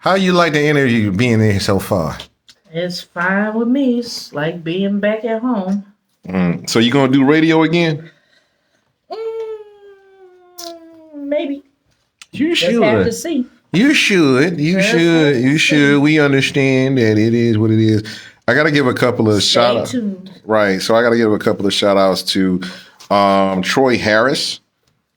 How you like the energy being there so far? It's fine with me. It's like being back at home. So you gonna do radio again? Maybe. You Just have to should. see. You should. You Just should. have You to should. see. We understand that it is what it is. I gotta give a couple of shout Stay outs. tuned. Right. So I gotta give a couple of shout outs to Troy Harris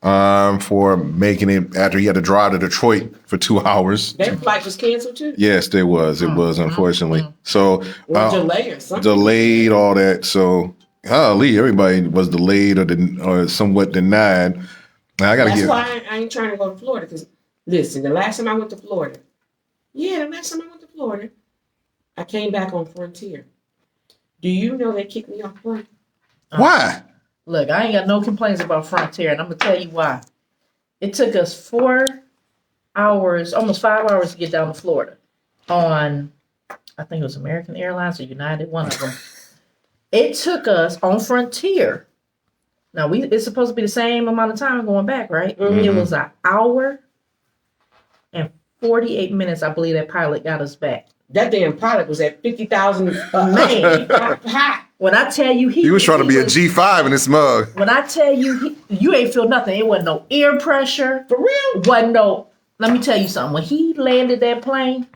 for making it after he had to drive to Detroit for 2 hours. That flight was canceled too? Yes, there was. It was, unfortunately. So Or delayed or something. delayed all that. So golly, everybody was delayed or somewhat denied. Now, I gotta That's get. why I ain't trying to go to Florida. Because listen, the last time I went to Florida, I came back on Frontier. Do you know they kicked me off plane? Why? Look, I ain't got no complaints about Frontier, and I'm gonna tell you why. It took us 4 hours, almost 5 hours to get down to Florida on, I think it was American Airlines or United, one of them. It took us on Frontier. Now it's supposed to be the same amount of time going back, right? Mhm. It was an hour and 48 minutes, I believe that pilot got us back. That damn pilot was at 50,000 Man, high. when I tell you He was trying to be a G5 in this mug. When I tell you, you ain't feel nothing. It wasn't no ear pressure. For real? Wasn't no. Let me tell you something. When he landed that plane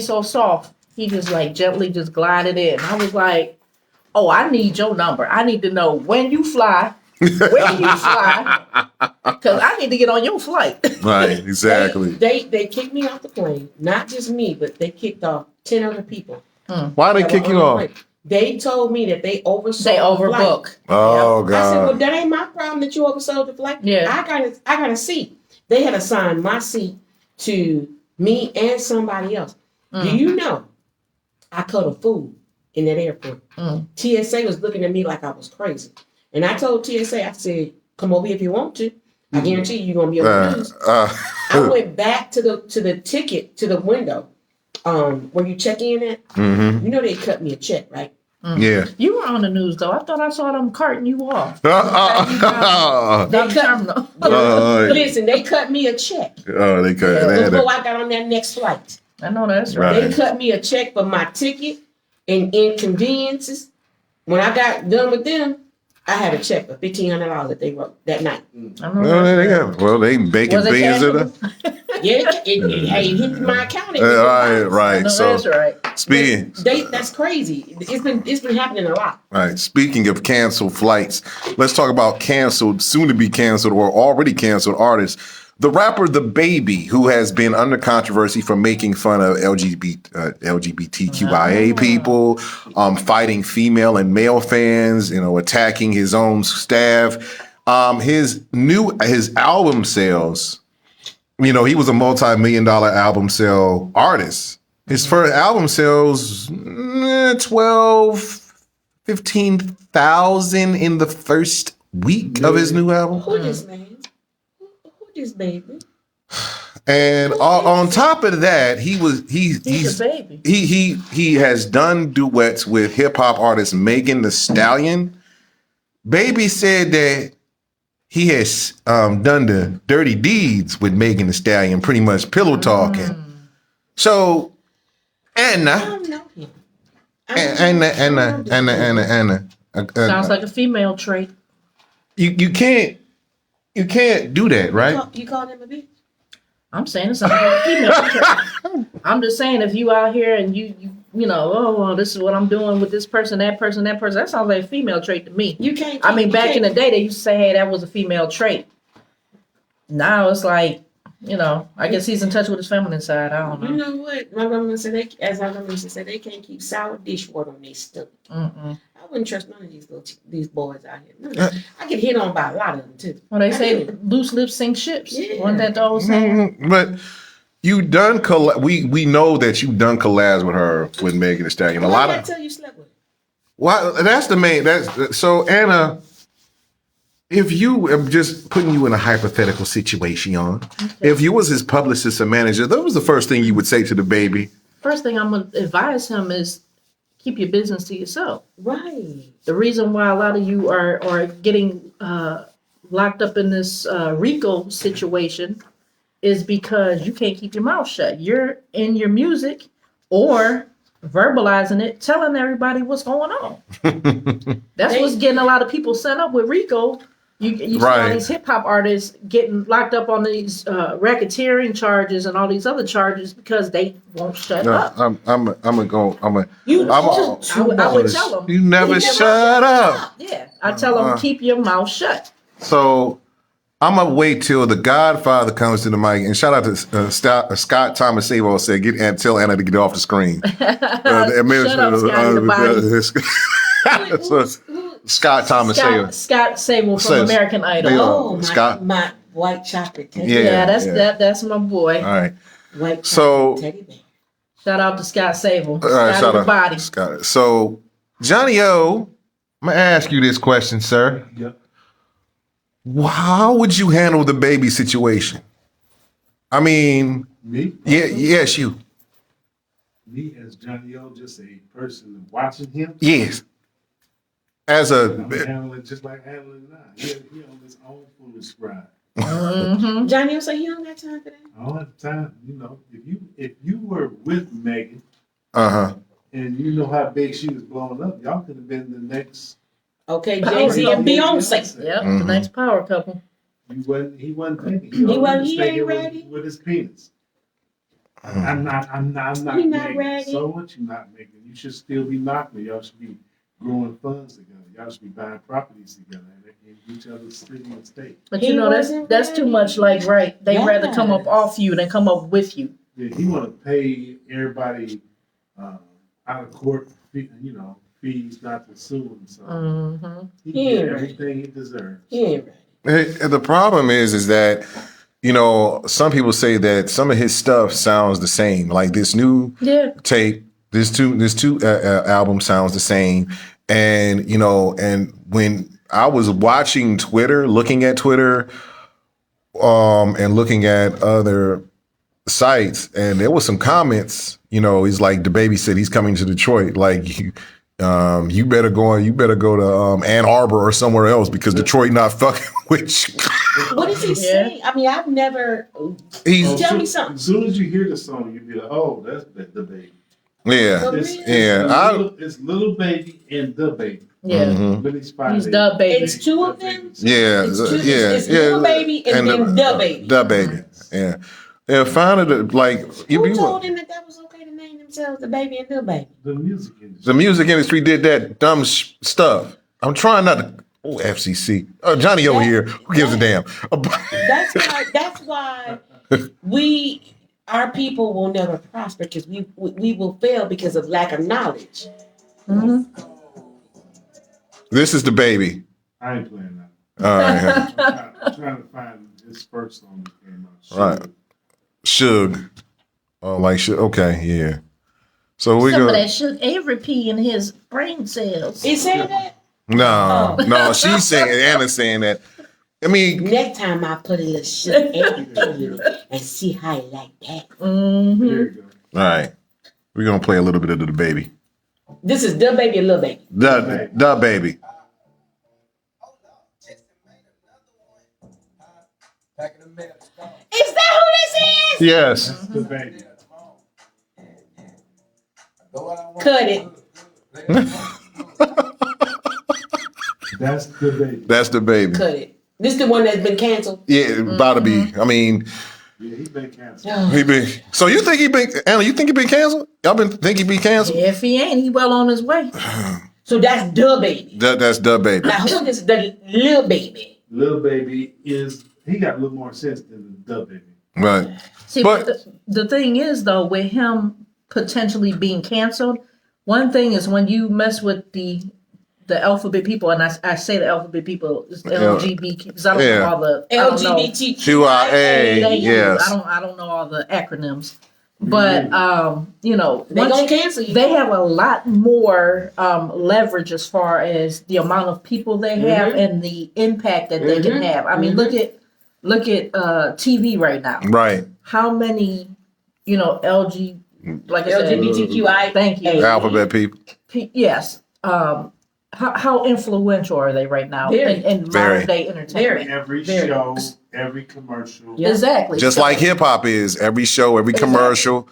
so soft. He just like gently just glided in. I was like, oh, I need your number. I need to know when you fly, where you fly, because I need to get on your flight. Right, exactly. They kicked me off the plane. Not just me, but they kicked off 10 other people. Why they that kick were you on the off? plane. They told me that they oversold They the flight. overbook. Oh I said, well, God. that ain't my problem that you oversold the flight. Yeah. I got a seat. They had assigned my seat to me and somebody else. Do you know I cut a fool in that airport? TSA was looking at me like I was crazy. And I told TSA, I said, come over here if you want to. I guarantee you're gonna be on the news. I went back to the ticket to the window, where you check in at. Mm-hmm. You know they cut me a check, right? Yeah. You were on the news though. I thought I saw them carting you off. They Terminal. Listen, they cut me a check They cut. before I got on that next flight. I know that's right. They cut me a check for my ticket and inconveniences. When I got done with them, I had a check for $1,500 that they wrote that night. I know They baking Was it beans at cashable? her. Yeah, it hit my account. Right. No, So that's right. speaking. That's crazy. It's been happening a lot. Right. Speaking of canceled flights, let's talk about canceled, soon to be canceled, or already canceled artists. The rapper The Baby, who has been under controversy for making fun of LGBTQIA people, fighting female and male fans, attacking his own staff. His album sales. He was a multi-million-dollar album sale artist. His first album sells 15,000 in the first week of his new album. Who this man? Who this baby? And on top of that, he's a baby. He has done duets with hip hop artist Megan Thee Stallion. Baby said that he has done the dirty deeds with Megan Thee Stallion, pretty much pillow talking. So I Anna, don't know him. Anna. Sounds like a female trait. You can't do that, right? You called him a bitch? I'm saying it sounds like a female trait. I'm just saying if you out here and you oh well, this is what I'm doing with this person, that person, that sounds like a female trait to me. You can't. I mean, back in the day, they used to say, hey, that was a female trait. Now it's like, I guess he's in touch with his feminine side. I don't know. You know what? My grandma said, they can't keep sour dish water on their stomach. I wouldn't trust none of these boys out here. I get hit on by a lot of them too. Well, they say loose lips sink ships. Yeah. Wasn't that the old saying? But you done we know that you done collabs with her with Megan Thee Stallion. Why did I tell you slept with her? Well, that's the main. So Anna. If you, I'm just putting you in a hypothetical situation, if you was his publicist or manager, that was the first thing you would say to the baby. First thing I'm going to advise him is keep your business to yourself. Right. The reason why a lot of you are getting locked up in this RICO situation is because you can't keep your mouth shut. You're in your music or verbalizing it, telling everybody what's going on. That's what's getting a lot of people sent up with RICO. You see all these hip hop artists getting locked up on these racketeering charges and all these other charges because they won't shut up. I'm gonna go. I would tell them. You never shut up. Yeah, I tell them keep your mouth shut. So I'm gonna wait till the Godfather comes to the mic. And shout out to Scott Thomas Sabo said, tell Anna to get off the screen. Shut up, Scott. Scott Thomas Sabo. Scott Sabo from American Idol. Oh, Scott. my white chocolate teddy bear. That's my boy. All right. White chocolate teddy bear. Shout out to Scott Sabo. All right, shout out body. Scott. So Johnny O, I'm gonna ask you this question, sir. Yep. How would you handle the baby situation? I mean, Me? Yes, you. Me as Johnny O, just a person watching him. Yes. As I'm handling just like handling now. He on his own foolish ride. Mm-hmm. Johnny O say he don't got time for that. I don't have time. You know, if you were with Megan, and you know how big she was blowing up, y'all could have been the next. Okay, Jay-Z and Beyonce. Yep, the next power couple. He wasn't thinking. He ain't ready with his penis. I'm not He not Megan. ready. So what you not making? You should still be knocking. Y'all should be growing funds together. Y'all should be buying properties together in each other's city and state. But you know that's too much like They rather come up off you than come up with you. Yeah, he want to pay everybody out of court, fees not to sue him. So he get everything he deserves. He ain't ready. The problem is that, some people say that some of his stuff sounds the same. Like this new tape, this two album sounds the same. And, and when I was watching Twitter, looking at Twitter, and looking at other sites, and there was some comments, he's like, the baby said he's coming to Detroit. Like, you better go to Ann Arbor or somewhere else because Detroit not fucking with you. What is he saying? I mean, I've never. Tell me something. As soon as you hear the song, you'll be like, "Oh, that's the baby." Yeah, It's Little Baby and the baby. Yeah, He's the baby. It's two of them. Yeah, it's Little Baby and then the baby. The baby. Yeah. Yeah, find it like Who told him that was okay to name themselves the baby and the baby? The music industry. The music industry did that dumb stuff. I'm trying not to. Oh, FCC. Johnny over here. Who gives a damn? That's why our people will never prosper because we will fail because of lack of knowledge. Mm-hmm. This is the baby. I ain't playing that. All right. I'm trying to find his first song that came out. Right. Suge. Oh, like Suge. Okay, yeah. So we Some go. of that Suge Avery pee in his brain cells. Is saying that? No, she's saying, Anna's saying that. I mean, next time I put a little shit in you and see how you like that. Mm-hmm. There you go. All right. We're going to play a little bit of the baby. This is the baby and little baby. The baby. Is that who this is? Yes. The baby. Cut it. That's the baby. That's the baby. Cut it. This the one that's been canceled? Yeah, about to be. I mean, yeah, he been canceled. So you think Anna, you think he been canceled? Y'all think he be canceled? Yeah, if he ain't, he well on his way. So that's the baby. That's the baby. Now who is the little baby? Little baby he got a little more sense than the baby. Right. See, but the thing is, though, with him potentially being canceled, one thing is when you mess with the alphabet people, and I say the alphabet people, it's LGBT, because I don't know all the LGBTQIA. Yes. I don't know all the acronyms, but they gonna cancel you. They have a lot more leverage as far as the amount of people they have and the impact that they can have. I mean, look at TV right now. Right. How many, LGBTQI? Thank you. Alphabet people. Yes. how influential are they right now Very. in Very. modern day entertainment? Every Very. show, every commercial. Yeah. Exactly. Just So- like hip hop is, every show, every Exactly. commercial.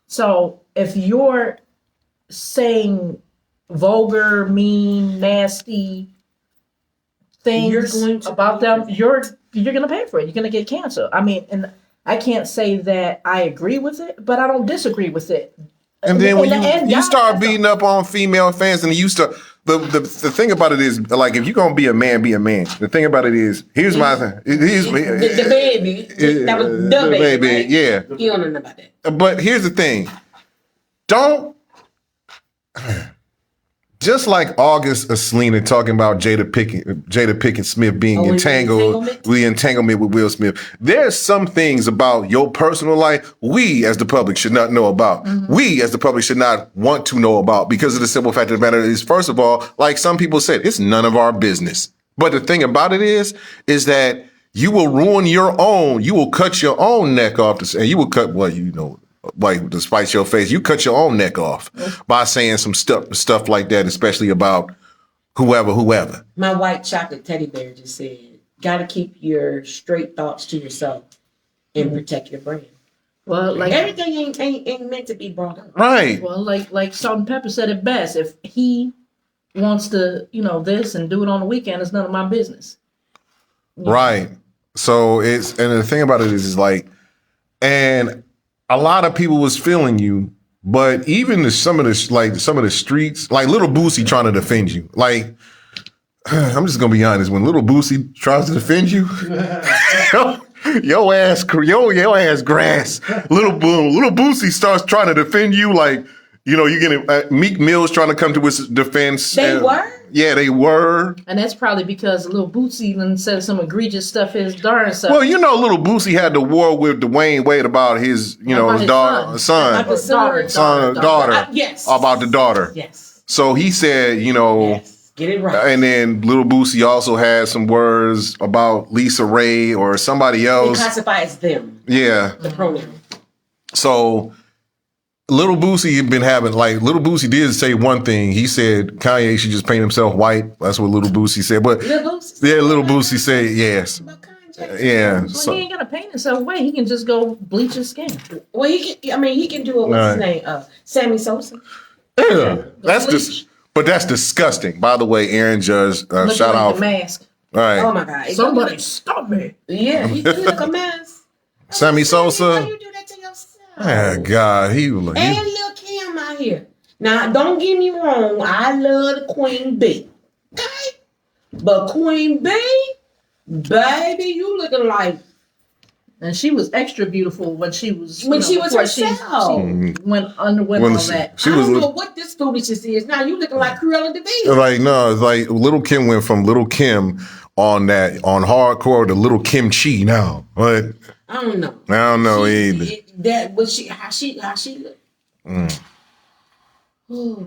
So if you're saying vulgar, mean, nasty You're things going to about pay them, for it. you're gonna pay for it. You're gonna get canceled. I mean, and I can't say that I agree with it, but I don't disagree with it. And then when And you y'all- start beating up on female fans, and you start the thing about it is, like, if you're gonna be a man, be a man. The thing about it is, here's my thing. Here's The baby. That was the baby. Right? Yeah. You don't know about that. But here's the thing. Don't just like August Aslina talking about Jada Pinkett Smith being Oh, entangled, the entanglement with Will Smith. There's some things about your personal life we as the public should not know about. We as the public should not want to know about, because of the simple fact of the matter is, first of all, like some people said, it's none of our business. But the thing about it is that you will ruin your own, you will cut your own neck off, and you will cut like, despite your face, you cut your own neck off by saying some stuff like that, especially about whoever. My white chocolate teddy bear just said, "Gotta keep your straight thoughts to yourself and protect your brand." Well, like Everything ain't meant to be brought up. Right. well, like Salt and Pepper said it best. If he wants to, this and do it on the weekend, it's none of my business. Right. So and the thing about it is like, and a lot of people was feeling you, but even some of the streets, like Little Boosie trying to defend you. Like, I'm just gonna be honest, when Little Boosie tries to defend you, your ass grass. Little Boosie starts trying to defend you, like, you're getting Meek Mill's trying to come to his defense. They were? Yeah, they were. And that's probably because Lil Bootsy even said some egregious stuff his darn self. Well, Little Boosie had the war with Dwayne Wade about his, About his his daughter, About the son. daughter, Yes. about the daughter. Yes. So he said, Yes. Get it right. and then Little Boosie also had some words about Lisa Ray or somebody They else. classify as them, Yeah. the pronoun. So Little Boosie Little Boosie did say one thing. He said Kanye should just paint himself white. That's what Little Boosie said. But Little Boosie. yeah, Little Boosie said yes. About Kanye. Yeah. Well, So, he ain't gonna paint himself white. He can just go bleach his skin. Well, he can do it. What's his name? Sammy Sosa. yeah, that's bleach. but that's disgusting. By the way, Aaron Judge, Look shout like out. the mask. All right. Oh my God! Somebody stop me. Yeah, he look a mess. Sammy Sosa? Why you do that to yourself? Oh, God, And Lil Kim out here. Now, don't get me wrong. I love the Queen Bee. Okay? But Queen Bee, baby, you looking like And she was extra beautiful when she was she was before herself. She underwent all that. she I was don't know what this foolishness is. Now you looking like Cruella de Vil. like, no, it's like Little Kim went from Little Kim on hardcore to Little Kim Chi now. But I don't know. I don't know either. How she look.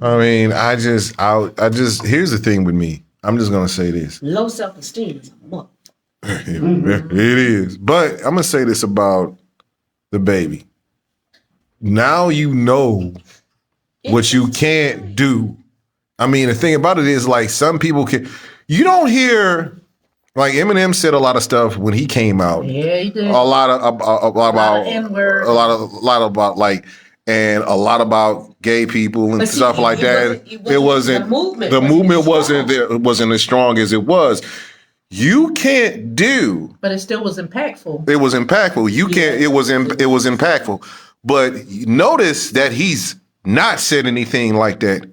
I mean, I just here's the thing with me. I'm just gonna say this. Low self-esteem is a mother. It is. But I'm gonna say this about the baby. Now you know what you can't do. I mean, the thing about it is, like, some people you don't hear, like, Eminem said a lot of stuff when he came out. Yeah, he did. A lot about N-words. a lot about like, and a lot about gay people and But see, stuff like that. it wasn't the movement. The movement wasn't wasn't as strong as it was. You can't do. But it still was impactful. It was impactful. You can't. It was impactful. But notice that he's not said anything like that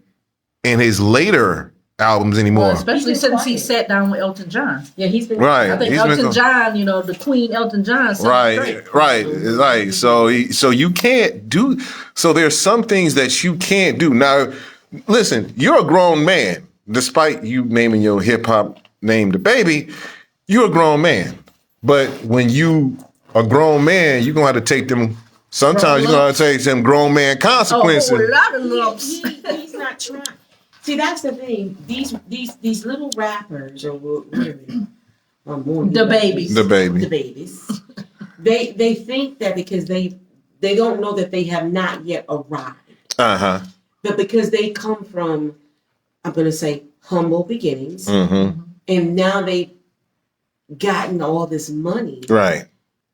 in his later albums anymore. Well, especially He's been since he quiet. sat down with Elton John. Yeah, he's been Right. I think He's been Elton going- John, the Queen Elton John. Right. So you can't do. So there's some things that you can't do. Now, listen, you're a grown man. Despite you naming your hip hop name the baby, you're a grown man. But when you a grown man, you're gonna have to take them. Sometimes you're gonna have to take some grown man consequences. Oh, a lot of lumps. He's not trying. See, that's the thing. These little rappers or whatever, The babies. The baby. the babies, they think that because they don't know that they have not yet arrived, Uh huh. but because they come from, I'm gonna say, humble beginnings, Mm-hmm. and now they've gotten all this money. Right.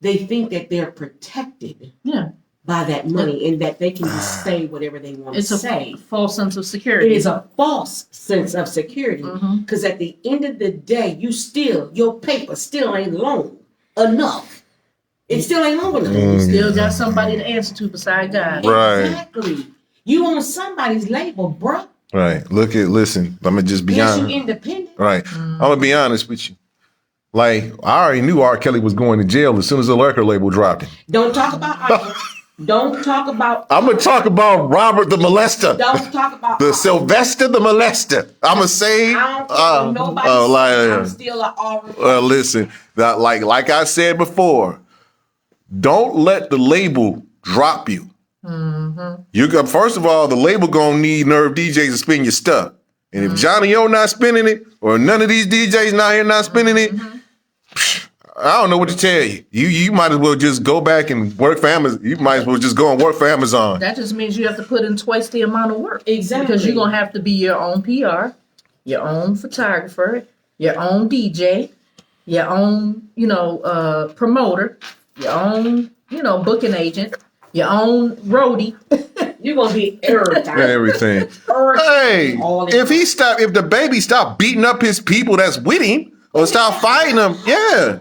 They think that they're protected Yeah. by that money and that they can just say whatever they want It's to a say. false sense of It security. is a false sense of security Mhm. because at the end of the day, your paper still ain't long enough. It still ain't long enough. You still got somebody to answer to beside God. Right. Exactly. You on somebody's label, bruh. Right. Listen, I'm going to just be Yes, you honest. independent. Right. I'm going to be honest with you. Like, I already knew R. Kelly was going to jail as soon as the record label dropped him. Don't talk about Ike. Don't talk about. I'm going to talk about Robert the Molester. Don't talk about The Ike. Sylvester the Molester. I'm going to say, I don't care what nobody says. I'm still an R. listen, that like I said before, don't let the label drop you. You got, first of all, the label gonna need Nerve DJs to spin your stuff. And if Johnny O not spinning it, or none of these DJs not here not spinning it, I don't know what to tell you. You might as well just go back and work for Amazon. You might as well just go and work for Amazon. That just means you have to put in twice the amount of work. Exactly. Because you're going to have to be your own PR, your own photographer, your own DJ, your own, promoter, your own, booking agent, your own roadie. You're gonna be everything. Everything. Hey, if the baby stop beating up his people that's with him, or stop fighting them, yeah.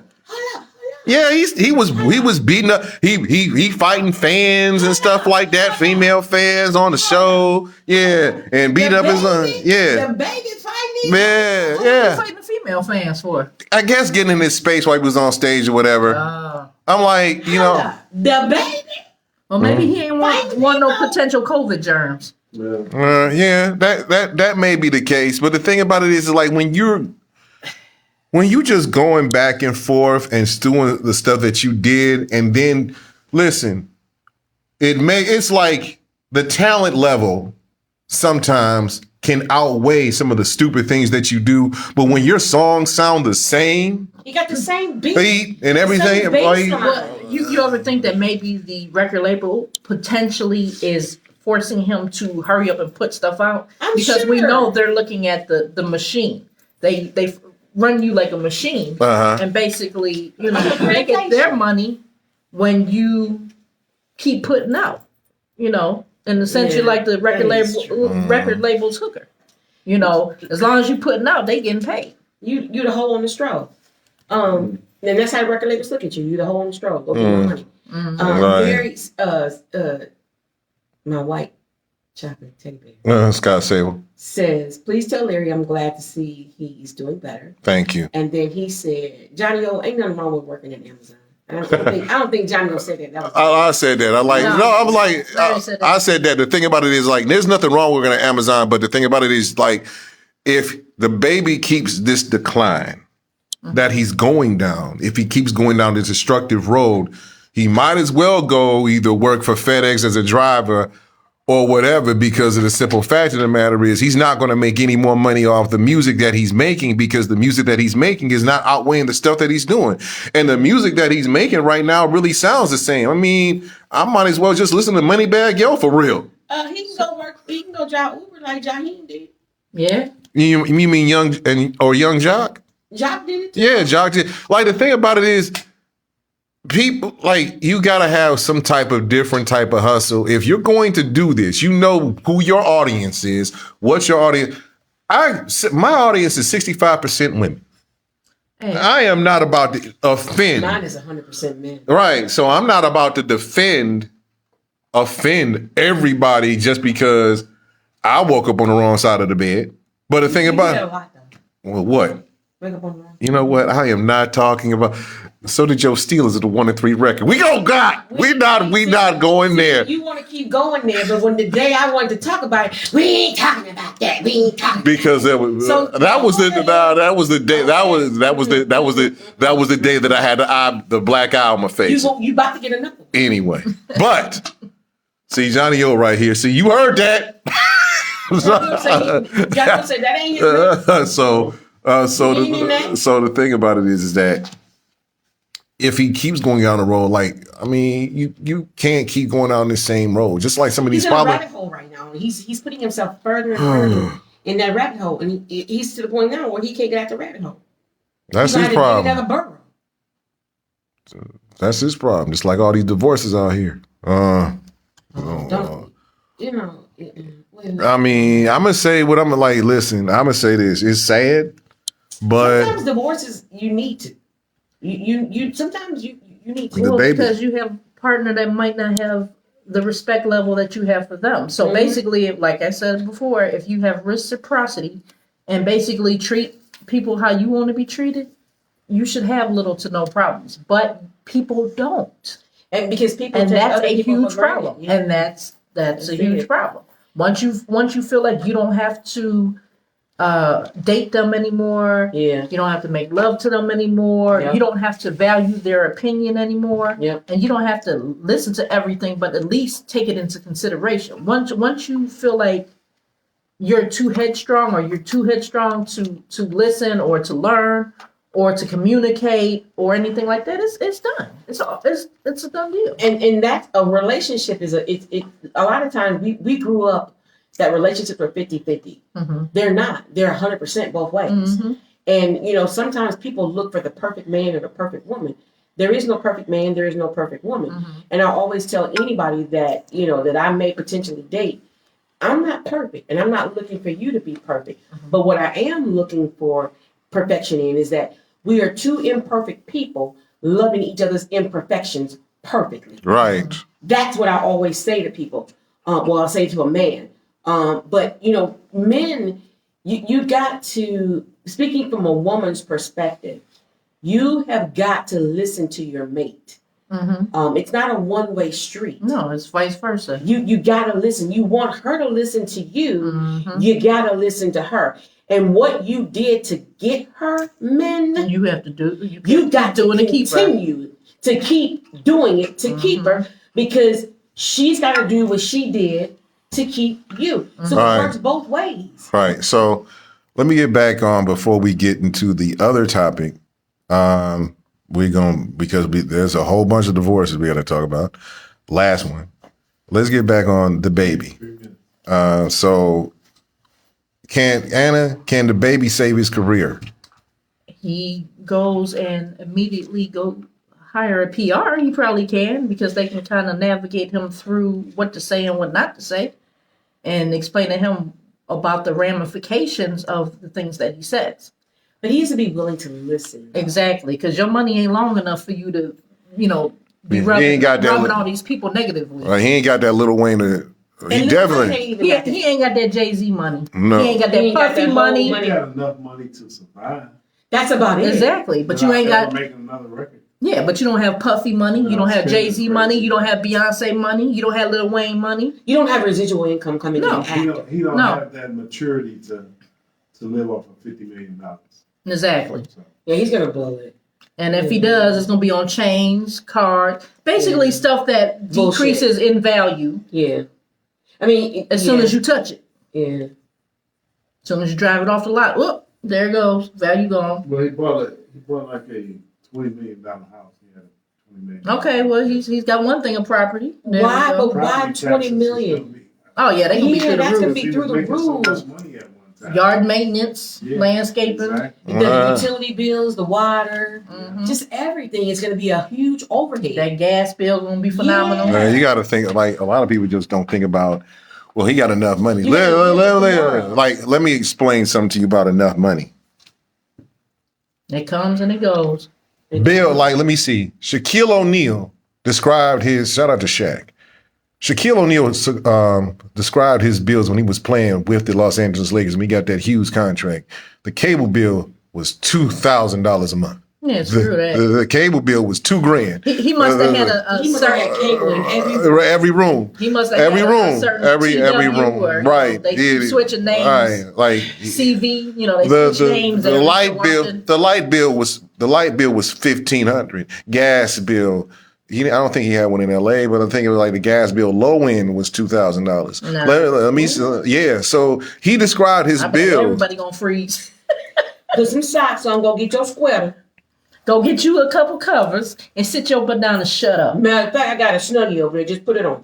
Yeah, he was beating up. He fighting fans and stuff like that, female fans on the show. Yeah, and beating up his son. Yeah, The baby fighting. yeah, What are you yeah. fighting the female fans for? I guess getting in his space while he was on stage or whatever. I'm like, The baby. Well, maybe he ain't want no potential COVID germs. yeah, that may be the case. But the thing about it is like when you just going back and forth and doing the stuff that you did, and then listen, it's like the talent level sometimes can outweigh some of the stupid things that you do. But when your songs sound the same You got the same beat. beat and everything, Same bass like, line. Well, you ever think that maybe the record label potentially is forcing him to hurry up and put stuff out? I'm Because we sure. know they're looking at the machine. They run you like a machine, and basically, they get their money when you keep putting out. In the sense you're like the record that is label's hooker. As long as you're putting out, they getting paid. You the hole in the straw. And that's how record labels look at you. You the hole in the straw. Go get my money. Right. Mary, my white chocolate teddy bear, Scott Sable. says, "Please tell Larry I'm glad to see he's doing better." Thank you. And then he said, "Johnny O, ain't nothing wrong with working at Amazon." I don't think Johnny O said that. That was I said that. I said that. The thing about it is like, there's nothing wrong with working at Amazon, but the thing about it is like, if the baby keeps this decline that he's going down, if he keeps going down this destructive road, he might as well go either work for FedEx as a driver or whatever, because of the simple fact of the matter is he's not going to make any more money off the music that he's making, because the music that he's making is not outweighing the stuff that he's doing. And the music that he's making right now really sounds the same. I mean, I might as well just listen to Moneybagg Yo for real. he can go work. He can go drive Uber like Jaheim did. Yeah. You mean Young Jock? Jock did it too. Yeah, Jock did. Like, the thing about it is, people, like, you gotta have some type of different type of hustle. If you're going to do this, you know who your audience is, what's your audience. My audience is 65% women. Hey. I am not about to offend. Mine is 100% men. Right. So I'm not about to offend everybody just because I woke up on the wrong side of the bed. But the thing You about do that a lot though. well, what? Wake up on the wrong. You know what? I am not talking about. So did Joe Steelers at the 1-3 record. We not going there. You want to keep going there, but when the day I wanted to talk about it, we ain't talking about that. We ain't talking. Because that was the day that I had the black eye on my face. You about to get another one. Anyway, but see Johnny O right here. See, you heard that. Johnny said that ain't his. So the thing about it is that if he keeps going down the road, like, I mean, you can't keep going down the same road. Just like some of He's these in a problems. rabbit hole right now. He's putting himself further and further in that rabbit hole, and he's to the point now where he can't get out the rabbit hole. That's He's his gonna have to dig problem. another burrow. That's his problem. Just like all these divorces out here. Don't you know? Wait, I mean, I'm gonna say what I'm like. Listen, I'm gonna say this. It's sad, but sometimes divorces you need to. You sometimes you need to. The Well, baby. because you have a partner that might not have the respect level that you have for them. So Mhm. basically, like I said before, if you have reciprocity and basically treat people how you want to be treated, you should have little to no problems. But people don't, And because people and take that's other a people huge for granted. problem. Yeah. And that's That's a huge it. problem. Once you feel like you don't have to date them anymore, Yeah. you don't have to make love to them anymore. Yep. You don't have to value their opinion anymore. Yep. And you don't have to listen to everything, but at least take it into consideration. Once you feel like you're too headstrong or you're too headstrong to listen or to learn or to communicate or anything like that, it's done. It's a done deal. And that's a relationship is a lot of times we grew up that relationships are 50-50. Mm-hmm. They're not. They're 100% both ways. Mm-hmm. And sometimes people look for the perfect man or the perfect woman. There is no perfect man, there is no perfect woman. Mm-hmm. And I always tell anybody that, that I may potentially date, I'm not perfect and I'm not looking for you to be perfect. Mhm. But what I am looking for perfection in is that we are two imperfect people loving each other's imperfections perfectly. right. That's what I always say to people. Well, I'll say to a man. But men, you got to, speaking from a woman's perspective, you have got to listen to your mate. Mm-hmm. It's not a one-way street. No, it's vice versa. You gotta listen. You want her to listen to you. Mm-hmm. You gotta listen to her. And what you did to get her, men, You have to do. you got to doing to keep her. continue to keep doing it to keep her, because she's got to do what she did to keep you. So Right. it works both ways. Right. So let me get back on before we get into the other topic. We're going because there's a whole bunch of divorces we got to talk about. Last one. Let's get back on the baby. So can the baby save his career? He goes and immediately go hire a PR. He probably can, because they can kind of navigate him through what to say and what not to say, and explain to him about the ramifications of the things that he says. But he has to be willing to listen. Exactly, because your money ain't long enough for you to, be He rubbing, ain't got that- rubbing all these people negatively. He ain't got that Lil Wayne. He And definitely He ain't got that Jay-Z money. no. He ain't got He that ain't got puffy that whole money. money. You got enough money to survive. That's about it. Exactly, but you ain't got. making another record. Yeah, but you don't have Puffy money. You don't have Jay-Z money. You don't have Beyonce money. You don't have Lil Wayne money. You don't have residual income coming No. in He after. don't No. have that maturity to live off of $50 million. Exactly. So, Yeah, he's gonna blow it. And if he does, it's gonna be on chains, cards, basically stuff that Bullshit. decreases in value Yeah. I mean, as soon as you touch it. Yeah. As soon as you drive it off the lot, whoop, there it goes, value gone. well, he bought like a $20 million house. He had a $20 million. Okay, well he's got one thing of property. There Why? we go. But why Property 20 taxes million? is gonna be- Oh yeah, they gonna be Yeah, through the that's roof. gonna be He through was the making so roof. much money at one time. Yard maintenance, Yeah, landscaping. exactly. The utility bills, the water, Mhm. just everything is going to be a huge overhead. That gas bill gonna be phenomenal. Yeah. Man, you got to think like a lot of people just don't think about. Well, he got enough money. You gotta live the world. Let me explain something to you about enough money. It comes and it goes. Bill, let me see. Shaquille O'Neal described his shout out to Shaq. Shaquille O'Neal described his bills when he was playing with the Los Angeles Lakers when he got that huge contract. The cable bill was $2,000 a month. Yeah, screw that. The cable bill was $2,000. He must have had a He must have certain. had cable in Every room. He must have Every had room. a certain Every TW room. where, Right. they keep Yeah. switching names. Right. Like CV, they switch names. the every light so bill. often. The light bill was $1,500. Gas bill. I don't think he had one in LA, but I think it was like the gas bill low end was $2,000. Nah. Let me yeah. So he described his I bet bill. everybody gonna freeze. Put some socks on, go get your sweater. Go get you a couple covers and sit your butt down and shut up. Matter of fact, I got a Snuggie over there. Just put it on.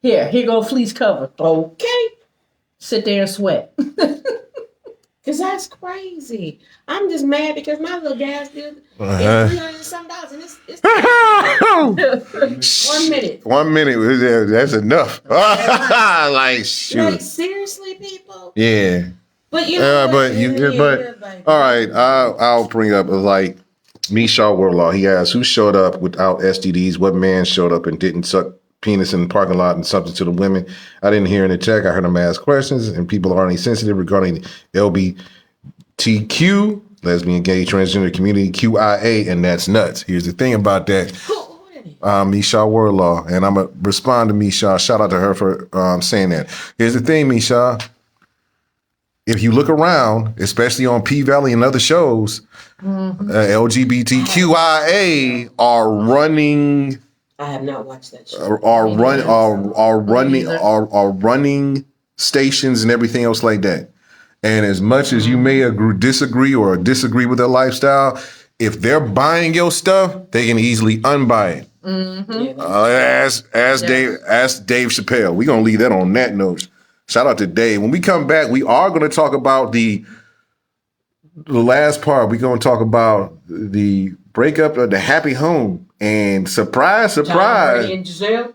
Here go a fleece cover. Okay. sit there and sweat. Cause that's crazy. I'm just mad because my little gas bill is $300 and some dollars, and it's 1 minute. 1 minute, that's enough. Like, shoot. Like seriously, people. Yeah. But you know, but all right, I'll bring up like Misha Warlaw. He asked, who showed up without STDs? What man showed up and didn't suck penis in the parking lot and something to the women? I didn't hear in the check. I heard him ask questions, and people aren't sensitive regarding LBTQ, lesbian, gay, transgender community, QIA, and that's nuts. Here's the thing about that. Misha Warlaw, and I'm gonna respond to Misha. Shout out to her for saying that. Here's the thing, Misha. If you look around, especially on P Valley and other shows, LGBTQIA are running. I have not watched that show. Are running stations and everything else like that. And as much as you may disagree with their lifestyle, if they're buying your stuff, they can easily unbuy it. Ask Dave Chappelle. We're gonna leave that on that note. Shout out to Dave. When we come back, we are going to talk about the last part. We're going to talk about the breakup of the happy home. And surprise. John Brady and Giselle.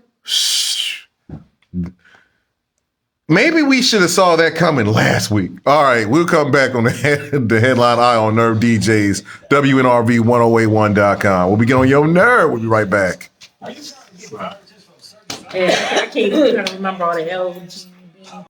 Maybe we should have saw that coming last week. All right, we'll come back on the headline Eye on Nerve DJs, WNRV1081.com. We'll be getting on your nerve. We'll be right back. I can't even remember all the L's.